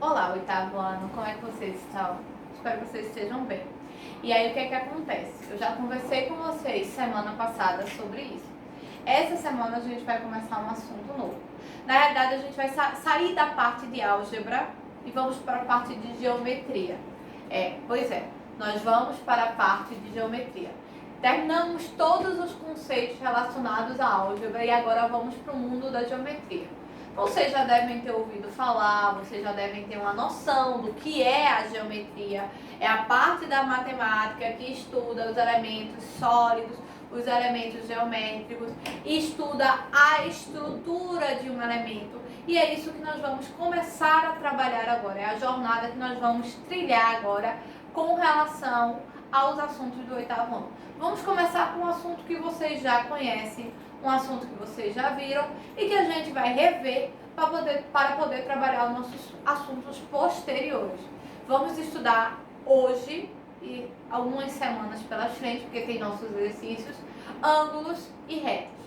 Olá, oitavo ano, como é que vocês estão? Espero que vocês estejam bem. E aí, o que é que acontece? Eu já conversei com vocês semana passada sobre isso. Essa semana a gente vai começar um assunto novo. Na realidade, a gente vai sair da parte de álgebra e vamos para a parte de geometria. Pois é, nós vamos para a parte de geometria. Terminamos todos os conceitos relacionados à álgebra e agora vamos para o mundo da geometria. Vocês já devem ter ouvido falar, vocês já devem ter uma noção do que é a geometria. É a parte da matemática que estuda os elementos sólidos, os elementos geométricos, e estuda a estrutura de um elemento. E é isso que nós vamos começar a trabalhar agora, é a jornada que nós vamos trilhar agora com relação aos assuntos do oitavo ano. Vamos começar com um assunto que vocês já conhecem, um assunto que vocês já viram e que a gente vai rever para poder trabalhar os nossos assuntos posteriores. Vamos estudar hoje e algumas semanas pela frente, porque tem nossos exercícios, ângulos e retas.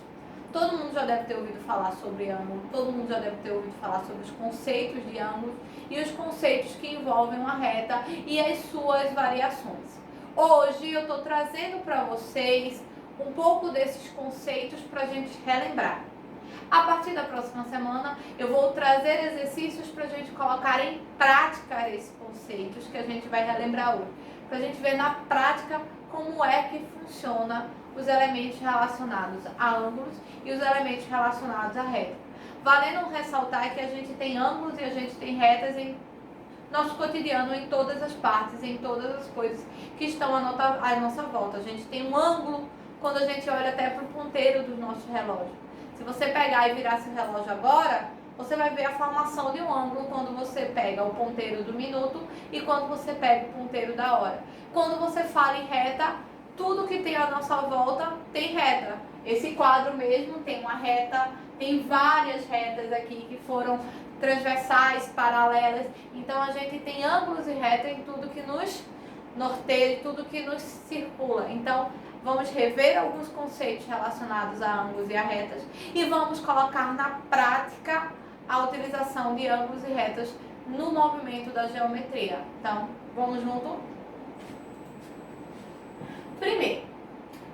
Todo mundo já deve ter ouvido falar sobre ângulo, todo mundo já deve ter ouvido falar sobre os conceitos de ângulos e os conceitos que envolvem uma reta e as suas variações. Hoje eu estou trazendo para vocês um pouco desses conceitos para a gente relembrar. A partir da próxima semana eu vou trazer exercícios para a gente colocar em prática esses conceitos que a gente vai relembrar hoje. Para a gente ver na prática como é que funciona os elementos relacionados a ângulos e os elementos relacionados a retas. Valendo ressaltar que a gente tem ângulos e a gente tem retas em nosso cotidiano, em todas as partes, em todas as coisas que estão à nossa volta. A gente tem um ângulo quando a gente olha até para o ponteiro do nosso relógio. Se você pegar e virar seu relógio agora, você vai ver a formação de um ângulo quando você pega o ponteiro do minuto e quando você pega o ponteiro da hora. Quando você fala em reta, tudo que tem à nossa volta tem reta. Esse quadro mesmo tem uma reta, tem várias retas aqui que foram transversais, paralelas. Então a gente tem ângulos e retas em tudo que nos norteia, tudo que nos circula. Então vamos rever alguns conceitos relacionados a ângulos e a retas e vamos colocar na prática a utilização de ângulos e retas no movimento da geometria. Então, vamos junto? Primeiro,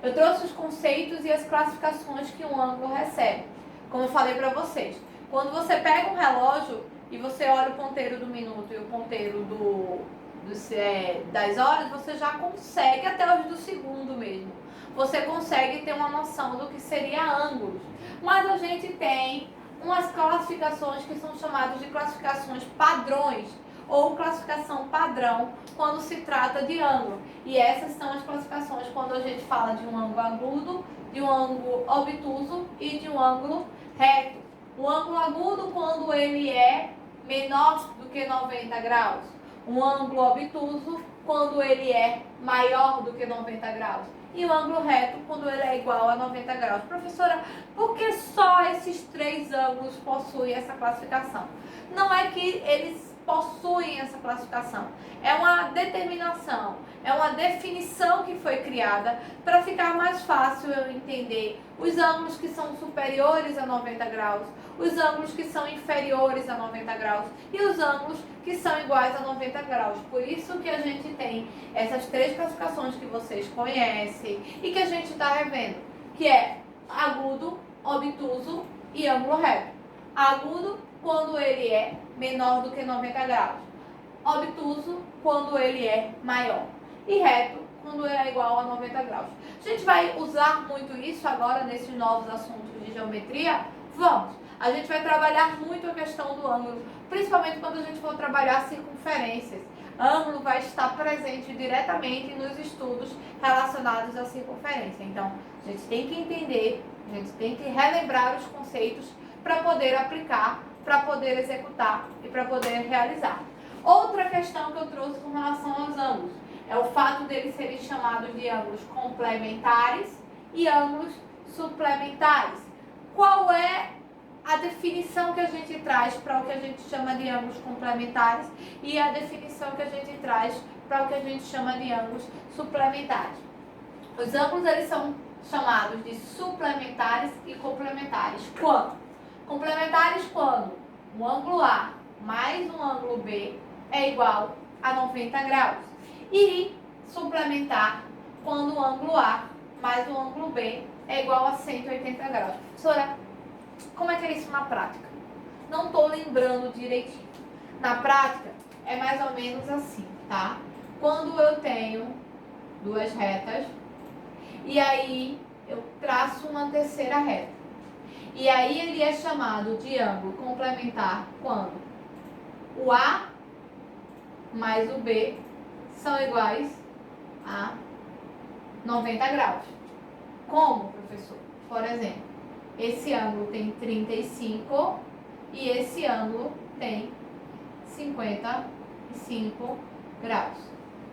eu trouxe os conceitos e as classificações que um ângulo recebe. Como eu falei para vocês, quando você pega um relógio e você olha o ponteiro do minuto e o ponteiro das horas, você já consegue, até os do segundo mesmo, você consegue ter uma noção do que seria ângulos. Mas a gente tem umas classificações que são chamadas de classificações padrões ou classificação padrão quando se trata de ângulo. E essas são as classificações quando a gente fala de um ângulo agudo, de um ângulo obtuso e de um ângulo reto. O ângulo agudo quando ele é menor do que 90 graus. Um ângulo obtuso quando ele é maior do que 90 graus. E o ângulo reto quando ele é igual a 90 graus. Professora, por que só esses três ângulos possuem essa classificação? Não é que eles possuem essa classificação. É uma determinação, é uma definição que foi criada para ficar mais fácil eu entender os ângulos que são superiores a 90 graus, os ângulos que são inferiores a 90 graus e os ângulos que são iguais a 90 graus. Por isso que a gente tem essas três classificações que vocês conhecem e que a gente está revendo, que é agudo, obtuso e ângulo reto. Agudo quando ele é menor do que 90 graus. Obtuso quando ele é maior. E reto quando ele é igual a 90 graus. A gente vai usar muito isso agora nesses novos assuntos de geometria? Vamos! A gente vai trabalhar muito a questão do ângulo, principalmente quando a gente for trabalhar circunferências. Ângulo vai estar presente diretamente nos estudos relacionados à circunferência. Então, a gente tem que entender, a gente tem que relembrar os conceitos para poder aplicar, para poder executar e para poder realizar. Outra questão que eu trouxe com relação aos ângulos é o fato deles serem chamados de ângulos complementares e ângulos suplementares. Qual é a definição que a gente traz para o que a gente chama de ângulos complementares e a definição que a gente traz para o que a gente chama de ângulos suplementares? Os ângulos eles são chamados de suplementares e complementares. Quando? Complementares quando um ângulo A mais um ângulo B é igual a 90 graus. E suplementar quando o ângulo A mais o ângulo B é igual a 180 graus. Professora, como é que é isso na prática? Não estou lembrando direitinho. Na prática, é mais ou menos assim, tá? Quando eu tenho duas retas, e aí eu traço uma terceira reta. E aí ele é chamado de ângulo complementar quando o A mais o B são iguais a 90 graus. Como, professor? Por exemplo, esse ângulo tem 35 e esse ângulo tem 55 graus.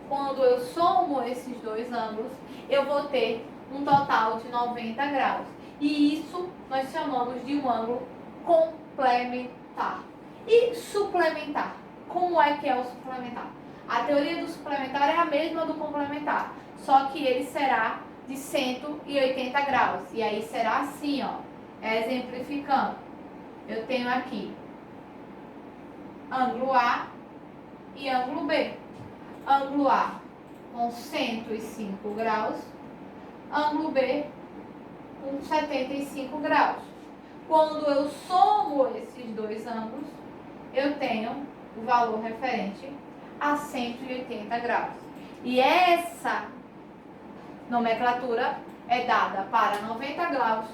Quando eu somo esses dois ângulos, eu vou ter um total de 90 graus. E isso nós chamamos de um ângulo complementar. E suplementar? Como é que é o suplementar? A teoria do suplementar é a mesma do complementar, só que ele será de 180 graus. E aí será assim, ó, exemplificando. Eu tenho aqui ângulo A e ângulo B. Ângulo A com 105 graus, ângulo B com 75 graus. Quando eu somo esses dois ângulos, eu tenho o valor referente a 180 graus. E essa nomenclatura é dada para 90 graus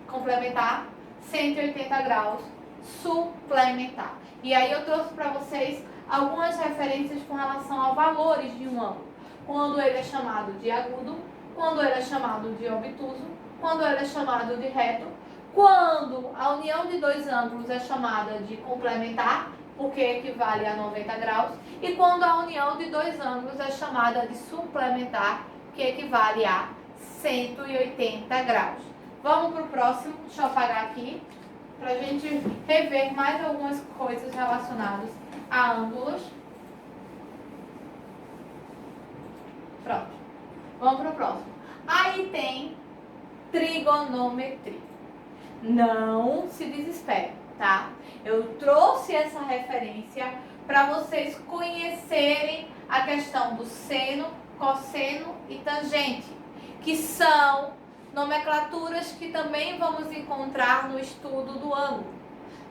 complementar, 180 graus suplementar. E aí eu trouxe para vocês algumas referências com relação a valores de um ângulo. Quando ele é chamado de agudo, quando ele é chamado de obtuso, quando ele é chamado de reto, quando a união de dois ângulos é chamada de complementar, porque equivale a 90 graus, e quando a união de dois ângulos é chamada de suplementar, que equivale a 180 graus. Vamos para o próximo, deixa eu apagar aqui, para a gente rever mais algumas coisas relacionadas a ângulos. Pronto. Vamos para o próximo. Aí tem trigonometria. Não se desespere, tá? Eu trouxe essa referência para vocês conhecerem a questão do seno, cosseno e tangente, que são nomenclaturas que também vamos encontrar no estudo do ângulo.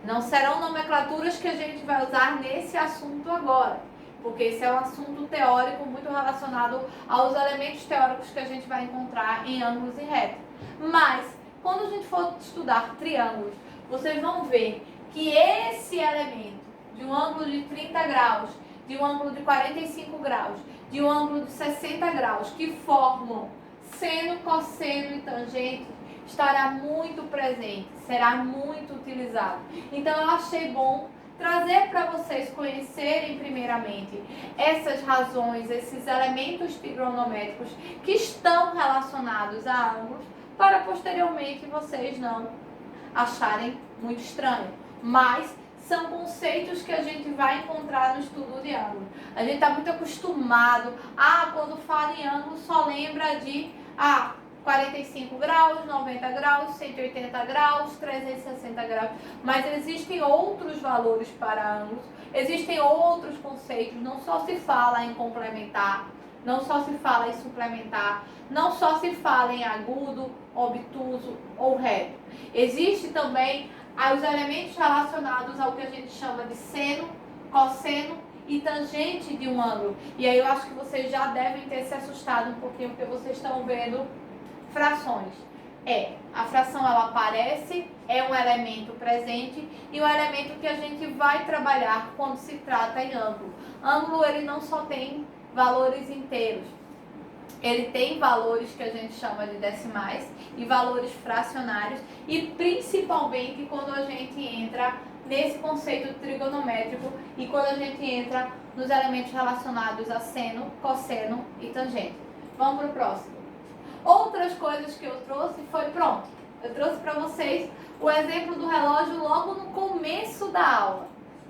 Não serão nomenclaturas que a gente vai usar nesse assunto agora, porque esse é um assunto teórico muito relacionado aos elementos teóricos que a gente vai encontrar em ângulos e retas. Mas, quando a gente for estudar triângulos, vocês vão ver que esse elemento de um ângulo de 30 graus, de um ângulo de 45 graus, de um ângulo de 60 graus, que formam seno, cosseno e tangente, estará muito presente, será muito utilizado. Então eu achei bom trazer para vocês conhecerem primeiramente essas razões, esses elementos trigonométricos que estão relacionados a ângulos, para posteriormente vocês não acharem muito estranho. Mas são conceitos que a gente vai encontrar no estudo de ângulo. A gente está muito acostumado quando fala em ângulo, só lembra de 45 graus, 90 graus, 180 graus, 360 graus. Mas existem outros valores para ângulos, existem outros conceitos. Não só se fala em complementar, não só se fala em suplementar, não só se fala em agudo, obtuso ou reto. Existe também os elementos relacionados ao que a gente chama de seno, cosseno e tangente de um ângulo. E aí eu acho que vocês já devem ter se assustado um pouquinho, porque vocês estão vendo frações. A fração ela aparece, é um elemento presente e um elemento que a gente vai trabalhar quando se trata em ângulo. Ângulo ele não só tem valores inteiros, ele tem valores que a gente chama de decimais e valores fracionários, e principalmente quando a gente entra nesse conceito trigonométrico e quando a gente entra nos elementos relacionados a seno, cosseno e tangente. Vamos para o próximo. Outras coisas que eu trouxe eu trouxe para vocês o exemplo do relógio logo no começo da aula.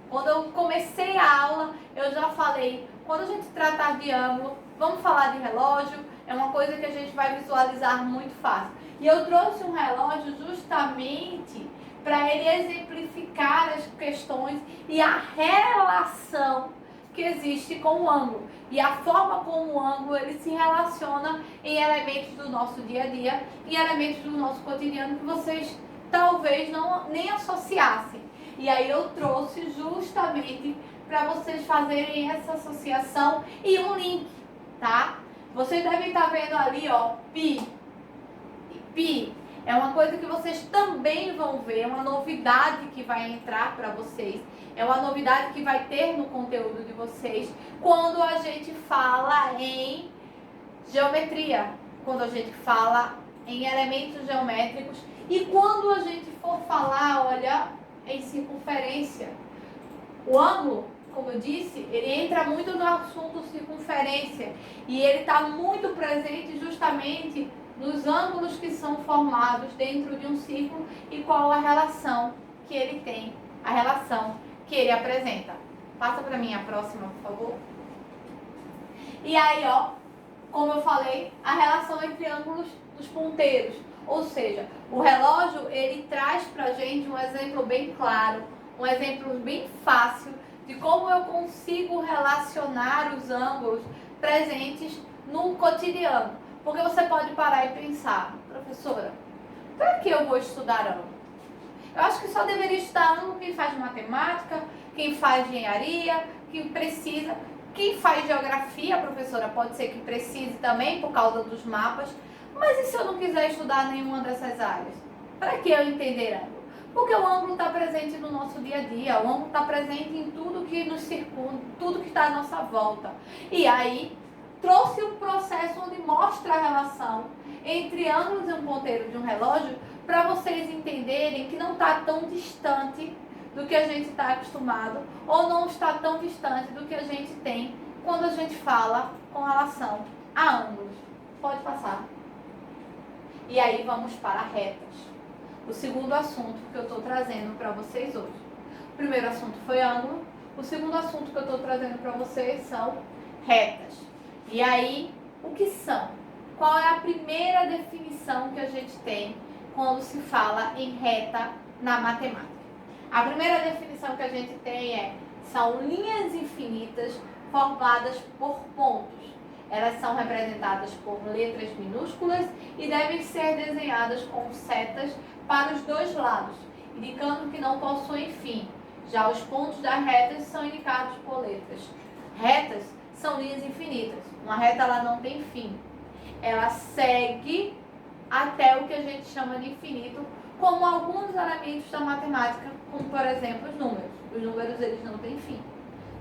Quando eu comecei a aula, eu já falei, quando a gente tratar de ângulo, vamos falar de relógio, é uma coisa que a gente vai visualizar muito fácil. E eu trouxe um relógio justamente para ele exemplificar as questões e a relação que existe com o ângulo e a forma como o ângulo ele se relaciona em elementos do nosso dia a dia e elementos do nosso cotidiano que vocês talvez nem associassem. E aí eu trouxe justamente para vocês fazerem essa associação e um link, tá? Vocês devem estar vendo ali, ó, pi. Pi é uma coisa que vocês também vão ver, é uma novidade que vai entrar para vocês. É uma novidade que vai ter no conteúdo de vocês quando a gente fala em geometria, quando a gente fala em elementos geométricos e quando a gente for falar, olha, em circunferência. O ângulo, como eu disse, ele entra muito no assunto circunferência e ele está muito presente justamente nos ângulos que são formados dentro de um círculo e qual a relação que ele tem, a relação que ele apresenta. Passa para mim a próxima, por favor. E aí, ó, como eu falei, a relação entre ângulos dos ponteiros. Ou seja, o relógio, ele traz pra gente um exemplo bem claro, um exemplo bem fácil de como eu consigo relacionar os ângulos presentes no cotidiano. Porque você pode parar e pensar, professora, para que eu vou estudar ângulo? Eu acho que só deveria estudar ângulo quem faz matemática, quem faz engenharia, quem precisa. Quem faz geografia, professora, pode ser que precise também por causa dos mapas. Mas e se eu não quiser estudar nenhuma dessas áreas? Para que eu entender ângulo? Porque o ângulo está presente no nosso dia a dia, o ângulo está presente em tudo que nos circunda, tudo que está à nossa volta. E aí, trouxe um processo onde mostra a relação entre ângulos e um ponteiro de um relógio para vocês entenderem que não está tão distante do que a gente está acostumado ou não está tão distante do que a gente tem quando a gente fala com relação a ângulos. Pode passar. E aí vamos para retas. O segundo assunto que eu estou trazendo para vocês hoje. O primeiro assunto foi ângulo. O segundo assunto que eu estou trazendo para vocês são retas. E aí, o que são? Qual é a primeira definição que a gente tem quando se fala em reta na matemática? A primeira definição que a gente tem são linhas infinitas formadas por pontos. Elas são representadas por letras minúsculas e devem ser desenhadas com setas para os dois lados, indicando que não possuem fim. Já os pontos das retas são indicados por letras. Retas são linhas infinitas. Uma reta ela não tem fim. Ela segue até o que a gente chama de infinito, como alguns elementos da matemática, como por exemplo os números. Os números eles não têm fim.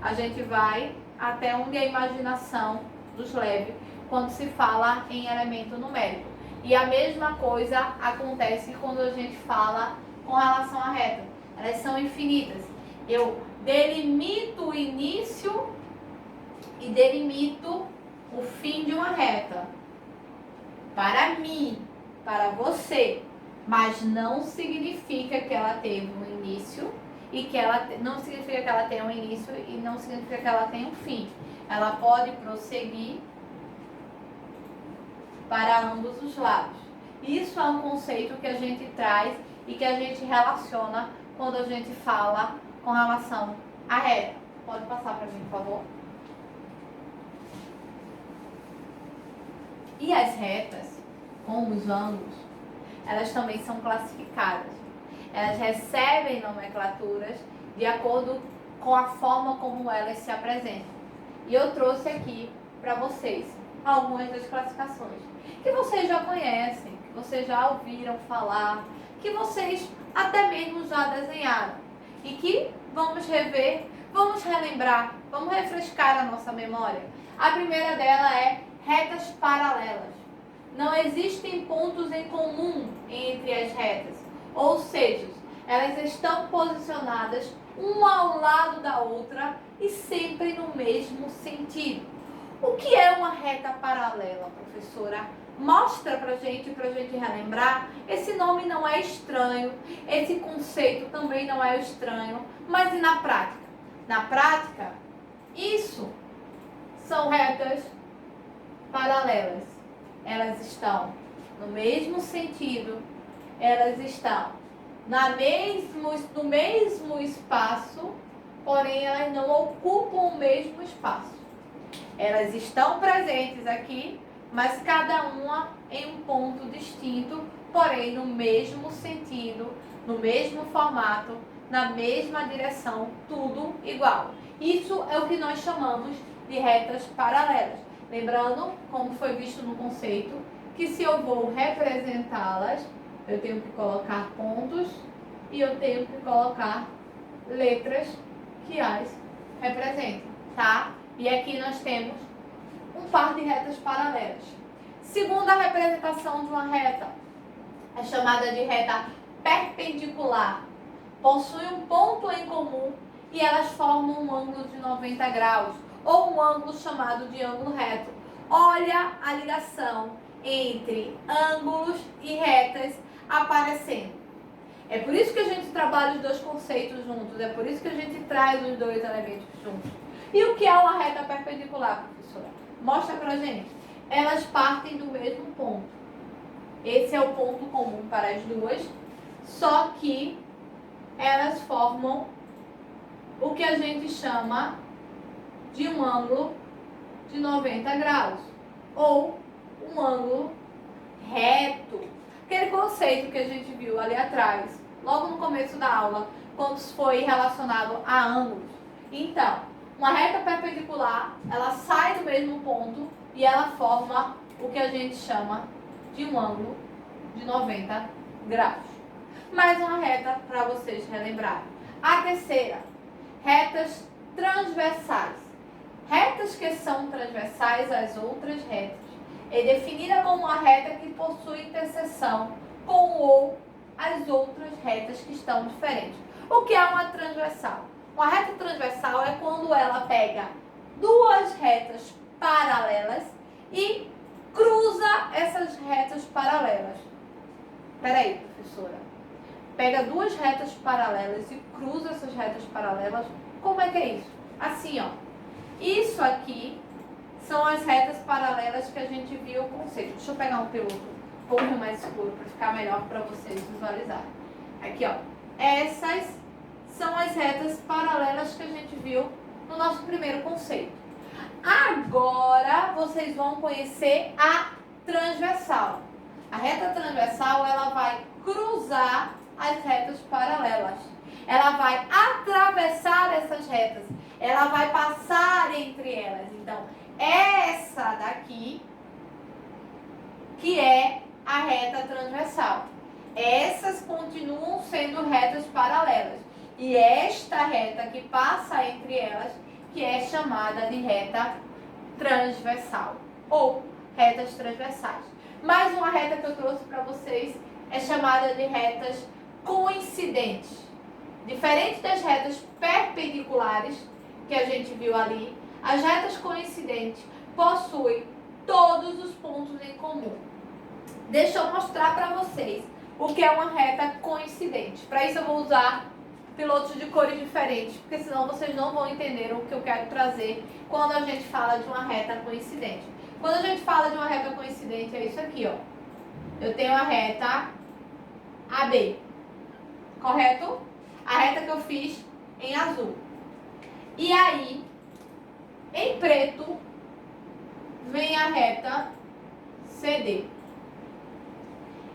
A gente vai até onde a imaginação nos leve quando se fala em elemento numérico. E a mesma coisa acontece quando a gente fala com relação à reta. Elas são infinitas. Eu delimito o início e delimito o fim de uma reta. Para mim, para você. Mas não significa que ela teve um início e que ela não significa que ela tenha um início e não significa que ela tenha um fim. Ela pode prosseguir para ambos os lados. Isso é um conceito que a gente traz e que a gente relaciona quando a gente fala com relação à reta. Pode passar para mim, por favor. E as retas, como os ângulos, elas também são classificadas. Elas recebem nomenclaturas de acordo com a forma como elas se apresentam. E eu trouxe aqui para vocês algumas das classificações que vocês já conhecem, que vocês já ouviram falar, que vocês até mesmo já desenharam e que vamos rever, vamos relembrar, vamos refrescar a nossa memória. A primeira dela é retas paralelas. Não existem pontos em comum entre as retas, ou seja, elas estão posicionadas uma ao lado da outra e sempre no mesmo sentido. O que é uma reta paralela, professora? Mostra pra gente relembrar. Esse nome não é estranho, esse conceito também não é estranho, mas e na prática? Na prática, isso são retas paralelas. Elas estão no mesmo sentido, elas estão no mesmo espaço, porém elas não ocupam o mesmo espaço. Elas estão presentes aqui, mas cada uma em um ponto distinto, porém no mesmo sentido, no mesmo formato, na mesma direção, tudo igual. Isso é o que nós chamamos de retas paralelas. Lembrando, como foi visto no conceito, que se eu vou representá-las, eu tenho que colocar pontos e eu tenho que colocar letras que as representem, tá? E aqui nós temos um par de retas paralelas. Segunda representação de uma reta é chamada de reta perpendicular. Possui um ponto em comum e elas formam um ângulo de 90 graus, ou um ângulo chamado de ângulo reto. Olha a ligação entre ângulos e retas aparecendo. É por isso que a gente trabalha os dois conceitos juntos, é por isso que a gente traz os dois elementos juntos. E o que é uma reta perpendicular, professora? Mostra pra gente. Elas partem do mesmo ponto. Esse é o ponto comum para as duas, só que elas formam o que a gente chama de um ângulo de 90 graus, ou um ângulo reto. Aquele conceito que a gente viu ali atrás, logo no começo da aula, quando foi relacionado a ângulos. Então, uma reta perpendicular, ela sai do mesmo ponto e ela forma o que a gente chama de um ângulo de 90 graus. Mais uma reta para vocês relembrarem. A terceira, retas transversais. Retas que são transversais às outras retas. É definida como uma reta que possui interseção com ou as outras retas que estão diferentes. O que é uma transversal? Uma reta transversal é quando ela pega duas retas paralelas e cruza essas retas paralelas. Peraí, professora. Pega duas retas paralelas e cruza essas retas paralelas. Como é que é isso? Assim, ó. Isso aqui são as retas paralelas que a gente viu o conceito. Deixa eu pegar um piloto um pouco mais escuro para ficar melhor para vocês visualizarem. Aqui, ó. Essas são as retas paralelas que a gente viu no nosso primeiro conceito. Agora vocês vão conhecer a transversal. A reta transversal, ela vai cruzar as retas paralelas. Ela vai atravessar essas retas. Ela vai passar entre elas. Então, essa daqui que é a reta transversal. Essas continuam sendo retas paralelas. E esta reta que passa entre elas, que é chamada de reta transversal ou retas transversais. Mais uma reta que eu trouxe para vocês é chamada de retas coincidentes. Diferente das retas perpendiculares que a gente viu ali, as retas coincidentes possuem todos os pontos em comum. Deixa eu mostrar para vocês o que é uma reta coincidente. Para isso eu vou usar pilotos de cores diferentes, porque senão vocês não vão entender o que eu quero trazer quando a gente fala de uma reta coincidente. Quando a gente fala de uma reta coincidente, é isso aqui, ó. Eu tenho a reta AB, correto? A reta que eu fiz em azul. E aí, em preto, vem a reta CD.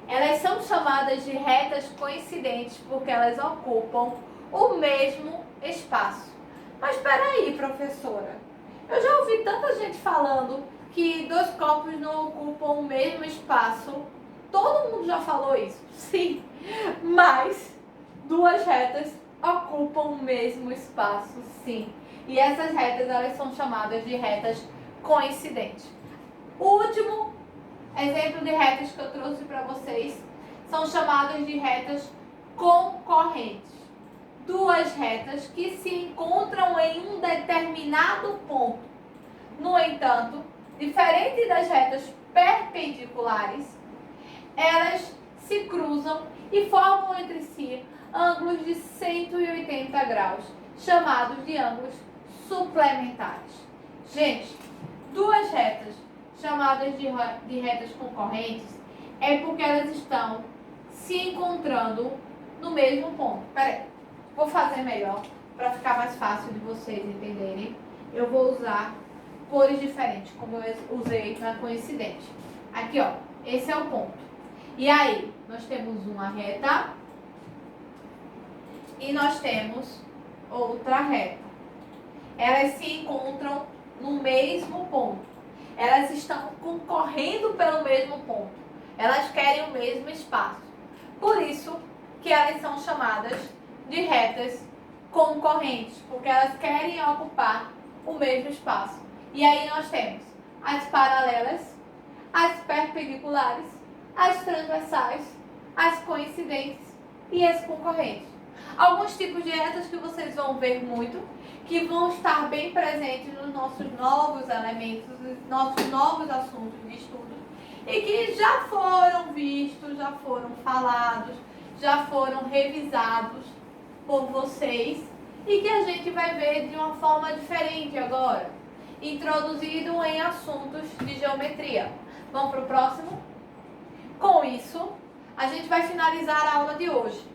Elas são chamadas de retas coincidentes porque elas ocupam o mesmo espaço. Mas espera aí, professora. Eu já ouvi tanta gente falando que dois corpos não ocupam o mesmo espaço. Todo mundo já falou isso? Sim. Mas duas retas ocupam o mesmo espaço, sim. E essas retas, elas são chamadas de retas coincidentes. O último exemplo de retas que eu trouxe para vocês são chamadas de retas concorrentes. Duas retas que se encontram em um determinado ponto. No entanto, diferente das retas perpendiculares, elas se cruzam e formam entre si ângulos de 180 graus, chamados de ângulos suplementares. Gente, duas retas chamadas de retas concorrentes é porque elas estão se encontrando no mesmo ponto. Peraí, vou fazer melhor para ficar mais fácil de vocês entenderem. Eu vou usar cores diferentes, como eu usei na coincidente. Aqui, ó, esse é o ponto. E aí, nós temos uma reta e nós temos outra reta. Elas se encontram no mesmo ponto. Elas estão concorrendo pelo mesmo ponto. Elas querem o mesmo espaço. Por isso que elas são chamadas de retas concorrentes, porque elas querem ocupar o mesmo espaço. E aí nós temos as paralelas, as perpendiculares, as transversais, as coincidentes e as concorrentes. Alguns tipos de retas que vocês vão ver muito, que vão estar bem presentes nos nossos novos elementos, nos nossos novos assuntos de estudo, e que já foram vistos, já foram falados, já foram revisados por vocês, e que a gente vai ver de uma forma diferente agora, introduzido em assuntos de geometria. Vamos para o próximo? Com isso, a gente vai finalizar a aula de hoje,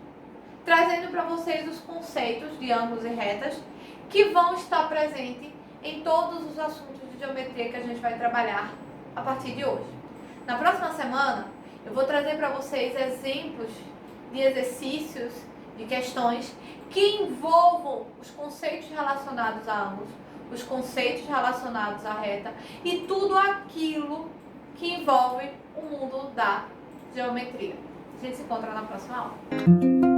trazendo para vocês os conceitos de ângulos e retas que vão estar presentes em todos os assuntos de geometria que a gente vai trabalhar a partir de hoje. Na próxima semana, eu vou trazer para vocês exemplos de exercícios, de questões que envolvam os conceitos relacionados a ângulos, os conceitos relacionados à reta e tudo aquilo que envolve o mundo da geometria. A gente se encontra na próxima aula.